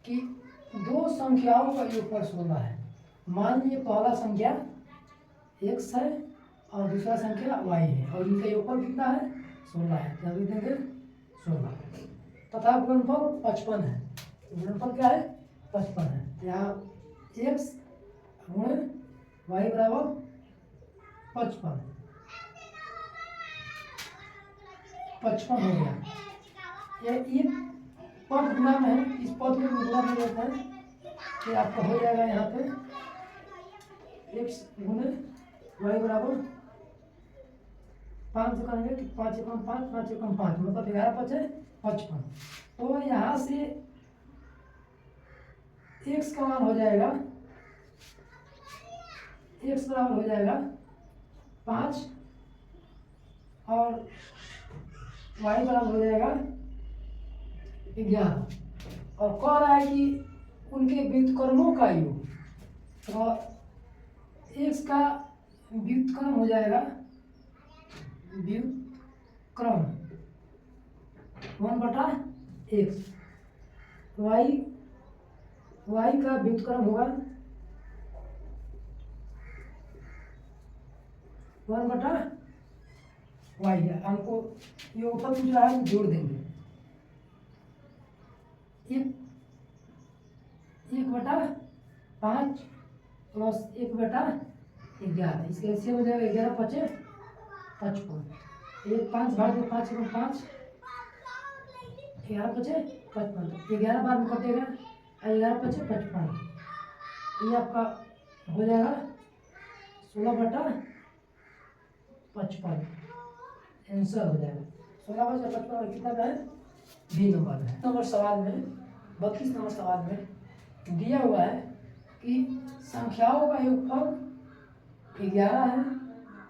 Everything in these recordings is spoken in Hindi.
कि दो संख्याओं का योगफल 16 है। मान लीजिए पहला संख्या x है और दूसरा संख्या y है और इनका योगफल कितना है 16 है। क्या लिख देंगे 16 तथा गुणनफल 55 है। गुणनफल क्या है 55 है। यहाँ x गुणे y बराबर 55 हो गया। ये पद गुणा में है, इस पद को गुणा में लेते हैं कि आपका हो जाएगा यहाँ पे x गुणे y बराबर 5 से करेंगे तो 5 एकम 5 5 एकम 5 मतलब 11 5 है 55। तो यहाँ से x का मान हो जाएगा x बराबर हो जाएगा 5 और y बराबर हो जाएगा 11 और कह रहा है कि उनके व्युत्क्रमों का योग। तो x का व्युत्क्रम हो जाएगा व्युत्क्रम 1/x y का व्युत्क्रम होगा 1/y है। हमको योगफल पूछ रहा है जोड़ देंगे 1/5 प्लस 1/11 इसके ऐसे हो जाएगा 11 5 55 एक 5 भाग 5 एकम 5 11 5 55 11 बार में कटेगा 11 5 55 ये आपका हो जाएगा 16/55 आंसर हो जाएगा 16/55 कितना का है बी नंबर है। नंबर सवाल में 32 नंबर सवाल में दिया हुआ है कि संख्याओं का योगफल 11 है,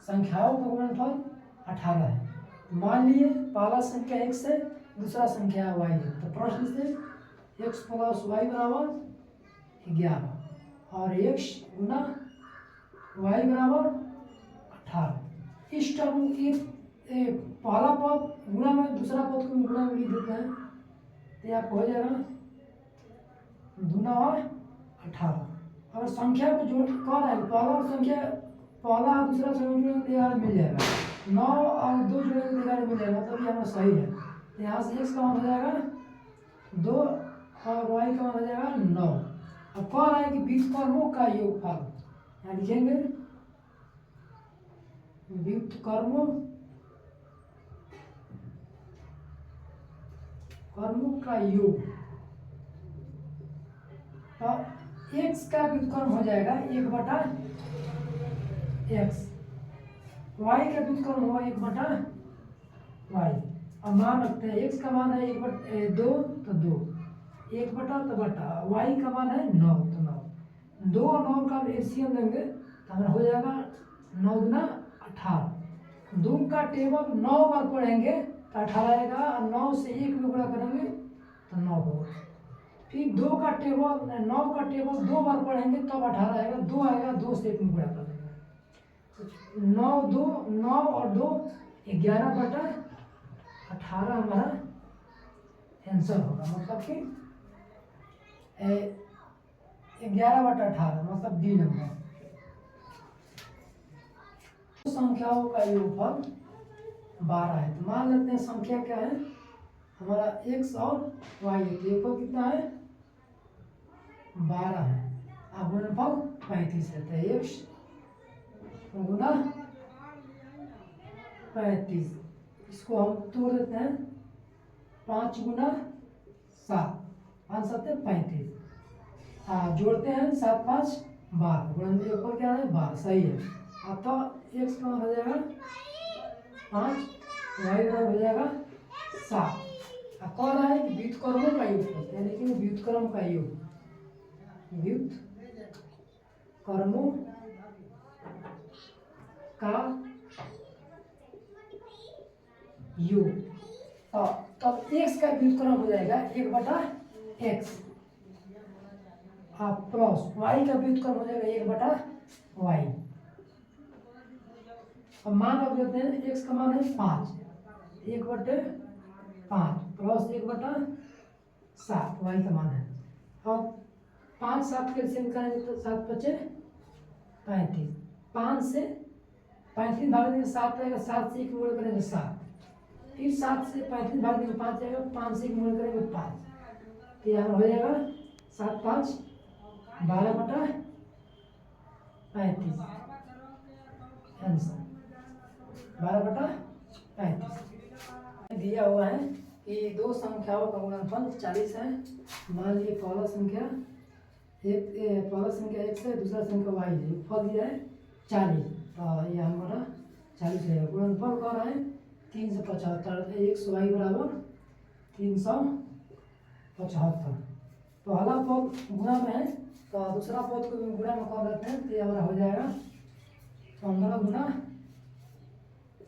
संख्याओं का गुणनफल 18 है। मान लिए पहला संख्या x है दूसरा संख्या y है। तो प्रश्न से x प्लस y बराबर 11 और x गुना y बराबर 18। इस टर्म की पहला पद गुणा में दूसरा पद को गुणा में लिख देते हैं तो आपको हो जाएगा 2 और 18। अगर संख्या को जोड़ कर रहा है पहला और दूसरा संख्या मिल जाएगा 9 और 2 जोड़ेंगे तो 11 मिल जाएगा मतलब ये हमारा सही है। तो यहाँ से x का मान हो जाएगा 2 और y का मान हो जाएगा 9। अब कह रहा है कि व्युत्क्रमों का योगफल यहाँ लिखेंगे व्युत्क्रमों का योग। तो x का व्युत्क्रम हो जाएगा 1/x y का व्युत्क्रम होगा 1/y। अब मान रखते हैं x का मान है 2 तो 2 1/, तो बटा y का मान है 9 तो 9 2 और 9 का एलसीएम लेंगे तो हमारा हो जाएगा 9 गुना 18। 2 का टेबल 9 बार पढ़ेंगे तो 18 आएगा और 9 से 1 में गुणा करेंगे तो 9 होगा। फिर 2 का टेबल 9 का टेबल 2 बार पढ़ेंगे तब 18 आएगा 2 आएगा 2 से 1 में गुणा कर देंगे 9 और 2 11/18 हमारा आंसर होगा। मतलब कि 11/18 मतलब डी नंबर। संख्याओं का योगफल 12 है। तो मान लेते हैं संख्या क्या है हमारा x और y है। योगफल कितना है 12 है। अब गुणनफल 35 रहता है। x गुना 35 इसको हम तोड़ देते हैं 5 गुना 7 5 7 35। हाँ जोड़ते हैं 7 5 12 गुणनफल क्या है 12 सही है। अब तो x का मान हो जाएगा 5 y का हो जाएगा 7। अब कह रहा है कि व्युत्क्रमों का योग यानी कि व्युत्क्रम का योग व्युत्क्रमों का योग। तब x का व्युत्क्रम हो जाएगा 1/x प्लस y का व्युत्क्रम हो जाएगा 1/y। अब मान रख देते हैं x का मान है 5 1/5 प्लस 1/7 y का मान है अब 5 7 के एलसीएम करेंगे तो 7 बचे 35। 5 से 35 भाग देंगे 7 आएगा, 7 से 1 मोड़ करेंगे 7, फिर 7 से 35 भाग देंगे 5 आएगा, 5 से 1 मोड़ करेंगे 5, तो यहाँ हो जाएगा 7 5 12 बटा 35 आंसर 12 बटा 35 दिया हुआ है कि दो संख्याओं का गुणनफल 40 है। मान लीजिए पहला संख्या पहला संख्या x है, दूसरा संख्या y है, फल दिया है 40, तो ये हमारा 40 है। गुणनफल कर रहा है 375, x y बराबर 375। पहला पद गुणा में है तो दूसरा पद को भी गुणा में कर लेते हैं, तो ये हमारा हो जाएगा 15 गुना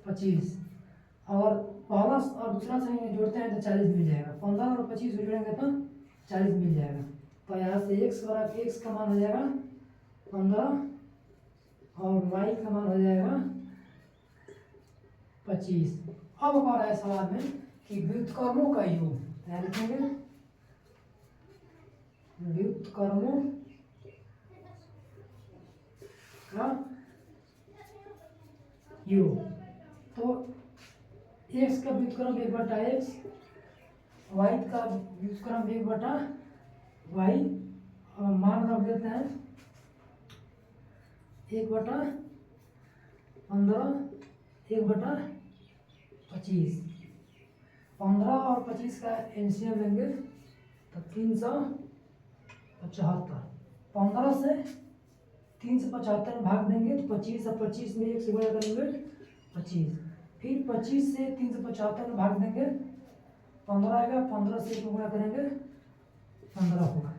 25, और पहला और दूसरा संख्या में जोड़ते हैं तो 40 मिल जाएगा। 15 और 25 जोड़ेंगे तो 40 मिल जाएगा। तो यहाँ से x बराबर x का मान हो जाएगा 15 और y का मान हो जाएगा 25। अब कह रहा है सवाल में कि व्युत्क्रमों का योग, यहाँ लिखेंगे व्युत्क्रमों का योग। तो x का व्युत्क्रम 1 बटा x, y का व्युत्क्रम 1 बटा y, और मान रख देते हैं 1 बटा 15 1 बटा 25। 15 और 25 का एलसीएम लेंगे तो 375। 15 से 375 में भाग देंगे तो 25 और 25 में 1 से गुणा करेंगे 25, फिर 25 से 375 में भाग देंगे 15 आएगा, 15 से 1 में गुणा करेंगे 15 होगा।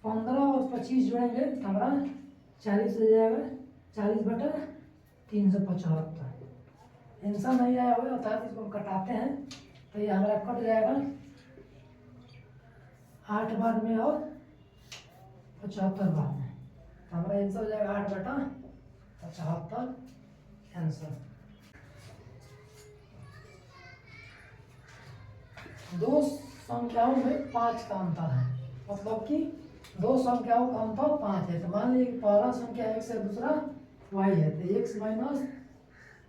15 और 25 जोड़ेंगे तो हमारा 40 हो जाएगा, 40 बटा 375। आंसर नहीं आया हुआ अर्थात इसको हम कटाते हैं तो ये हमारा कट जाएगा 8 बार में और 75 बार में, तो हमारा आंसर हो जाएगा 8 बटा 75 आंसर। दो संख्याओं में 5 का अंतर है, मतलब कि दो संख्याओं का अंतर 5 है। तो मान लीजिए पहला संख्या x है, दूसरा y है, तो x माइनस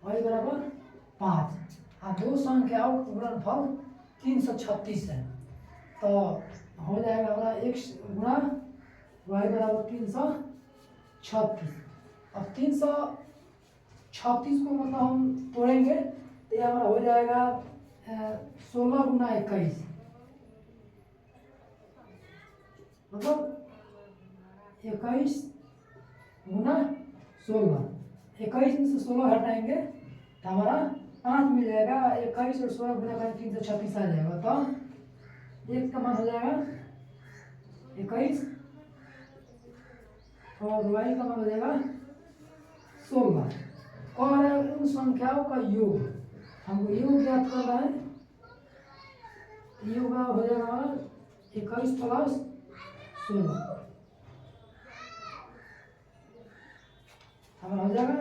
y बराबर 5। और दो संख्याओं का गुणनफल 336 है, तो हो जाएगा हमारा x गुणा y बराबर 336। अब 336 को मतलब हम तोड़ेंगे तो यह हमारा हो जाएगा 16 गुना 21, मतलब 21 गुना 16। 21 में से 16 हटाएंगे तो हमारा 5 मिल जाएगा। 21 और 16 गुना करें 336 आ जाएगा, तो x का मान हो जाएगा 21 और y का मान हो जाएगा 16। और उन संख्याओं का योग, हमको योग ज्ञात करना है। योग हो जाएगा हमारा 21 प्लस 16, हमारा हो जाएगा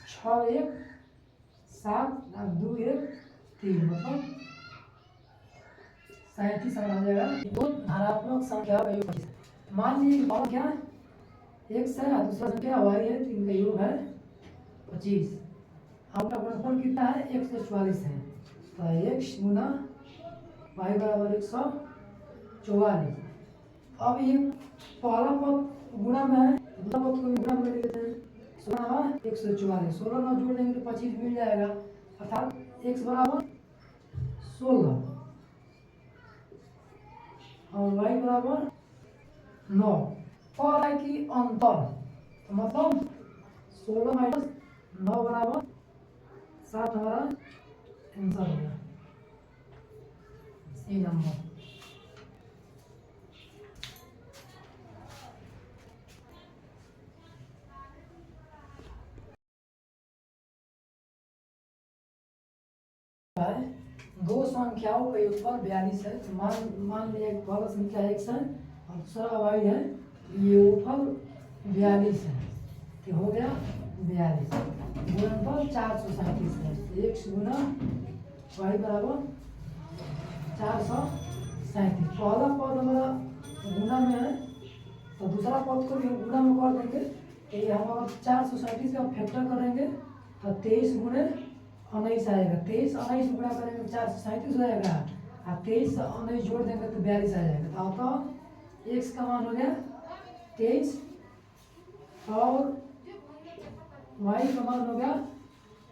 6 1 7 2 1 3, मतलब 37 हमारा हो जाएगा। दो धनात्मक संख्या का योग 25। मान लीजिए पहला क्या x है और दूसरा संख्या y है, तो इनका योग है 25। आपका गुणनफल कितना है, 144 है, तो x गुना y बराबर 144। अब ये पहला पद गुणा में है, दूसरा पद को गुणा में लेते हैं, 16 144, 16 ना जोड़ देंगे तो 25 मिल जाएगा, अर्थात x बराबर 16 और y बराबर 9। और है कि अंतर, तो मतलब 16 माइनस 9 बराबर 7 हमारा आंसर हो गया, सी नंबर। दो संख्याओं का योगफल 42 है। तो मान लिया पहला संख्या x है और दूसरा y है, योगफल 42 है, तो हो गया 42। गुणनफल 437 है, x गुना y बराबर 437। पहला पद हमारा गुना में है तो दूसरा पद को भी हम गुना में कर देंगे। तो ये हम अगर 437 का फैक्टर करेंगे तो 23 गुणे 19 आएगा। 23 19 गुणा करेंगे 437 हो जाएगा, और 23 से 19 जोड़ देंगे तो 42 आ जाएगा। तो एक्स का मान हो गया 23 और वाई का मान हो गया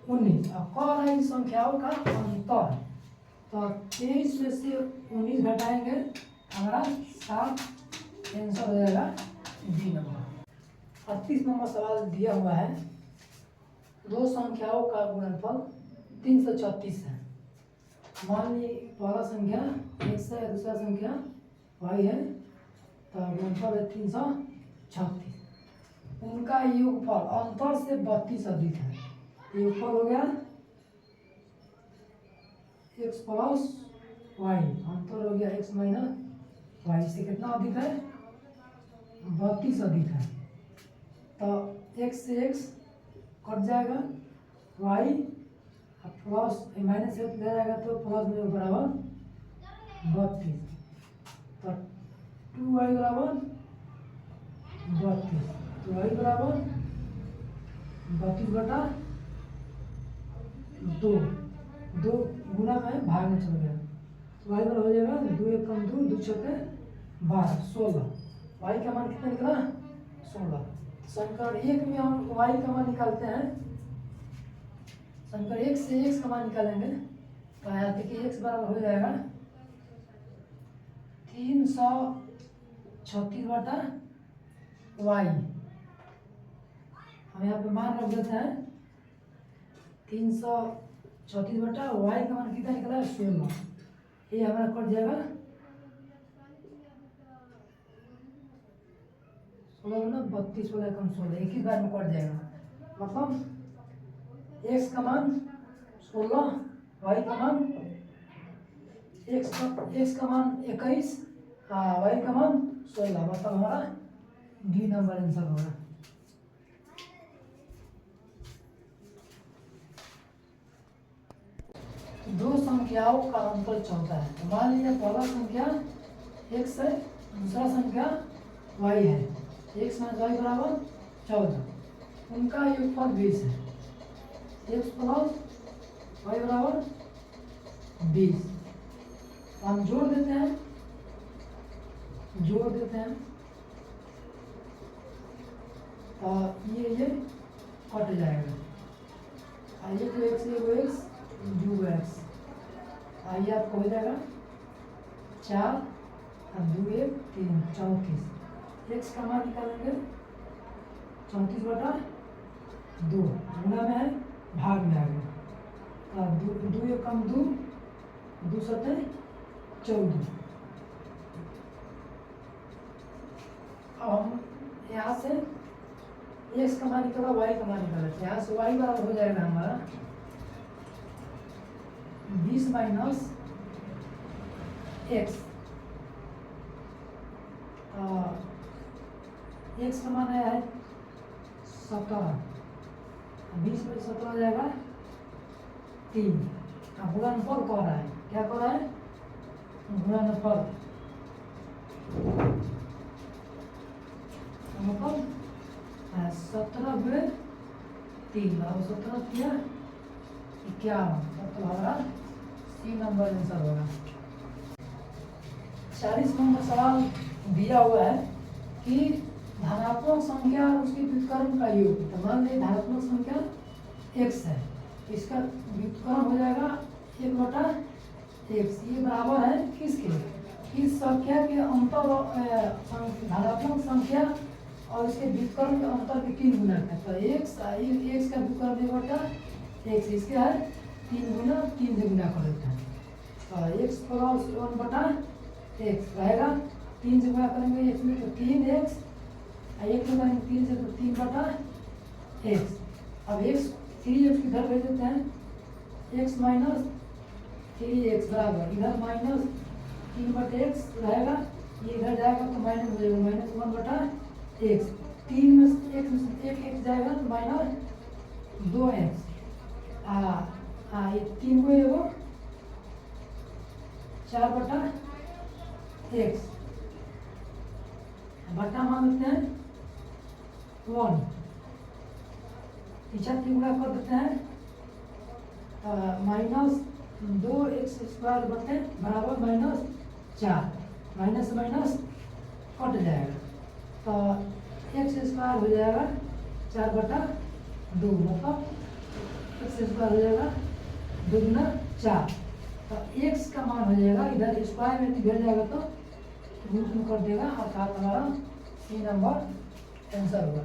19। अब कह रहा है इन संख्याओं का अंतर, तो 23 में से 19 घटाएंगे हमारा 7, आंसर हो जाएगा बी नंबर। 38 नंबर सवाल दिया हुआ है, दो संख्याओं का गुणनफल 336 है। मान ली पहला संख्या x है, दूसरा संख्या y है, तो गुणनफल है 336। उनका योगफल अंतर से 32 अधिक है। योगफल हो गया x प्लस वाई, अंतर हो गया x माइनस वाई। से कितना अधिक है? 32 अधिक है। तो x से x कट जाएगा, y प्लस माइनस से ले जाएगा तो प्लस में बराबर 32। तो 2y बराबर 32, तो y बराबर 32 बटा 2, 2 गुना में भाग में चल गया। तो y बराबर हो जाएगा 2 एक कम 2, 2 छक्के 12, 16। y का मान कितना निकला? 16। समीकरण 1 में हम y का मान निकालते हैं, समीकरण 1 से x का मान निकालेंगे तो यहाँ देखिए x बराबर हो जाएगा 336 बटा y। हम यहाँ पे मान रख देते हैं 336 बटा y का मान कितना निकला है? 16। ये हमारा कट जाएगा 16 ना 32 वाला कम 16, एक ही बार में कट जाएगा। मतलब x का मान 16, y का मान x का मान 21, y का मान 16। मतलब हमारा डी नंबर आंसर होगा। दो संख्याओं का अंतर 14 है। तो मान लीजिए पहला संख्या x है, दूसरा संख्या y है। x माइनस वाई बराबर 14, उनका योगफल 20 है। x प्लस वाई बराबर 20। हम जोड़ देते हैं, और ये कट जाएगा। ये तो x, ये वो x, दो x, आइए आपको हो जाएगा 4 और 2 1 3, 34। x का मान निकालेंगे 34 बटा 2, गुना में है भाग में आ गया। 2 1 कम 2, 2 सत्ते 14। अब हम यहाँ से x का मान निकाला, y का मान निकाला। यहाँ से y बराबर हो जाएगा हमारा 20 माइनस x। x का मान है 17, 20 में 17 हो जाएगा 3। गुणनफल कह रहा है, क्या कह रहा है? गुणनफल। मतलब 17 गुणे 3 और 17 किया 51, मतलब हमारा सी नंबर आंसर होगा। 40 नंबर सवाल दिया हुआ है कि धनात्मक संख्या और उसके व्युत्क्रम का योग। तो मान लीजिए धनात्मक संख्या x है, इसका व्युत्क्रम हो जाएगा 1 बटा x। ये बराबर है किसके? इस संख्या के अंतर, धनात्मक संख्या और इसके व्युत्क्रम के अंतर के 3 गुना है। तो x का व्युत्क्रम 1 बटा x, इसके है 3 गुना, 3 से गुना कर देते हैं। तो x प्लस 1 बटा x रहेगा, 3 से गुना करेंगे x में तो 3x, 1 में करेंगे 3 से तो 3 बटा x। अब x 3x इधर भेज देते हैं, x माइनस 3x बराबर इधर माइनस 3 बटे x रहेगा, ये इधर जाएगा तो माइनस हो जाएगा माइनस 1 बटा x। 3 में से 1 x जाएगा तो माइनस 2x। ये 3 को एगो 4 बटा x। बटा मान लेते हैं 1, पीछा 3 गुणा कर देते हैं -2x² बटे बराबर -4, माइनस से माइनस कट जाएगा तो x² हो जाएगा 4/2, मतलब x² हो जाएगा 2 गुना 4, तो x का मान हो जाएगा इधर स्क्वायर में गिर जाएगा तो रूट में कर देगा, अर्थात हमारा 3 नंबर आंसर होगा।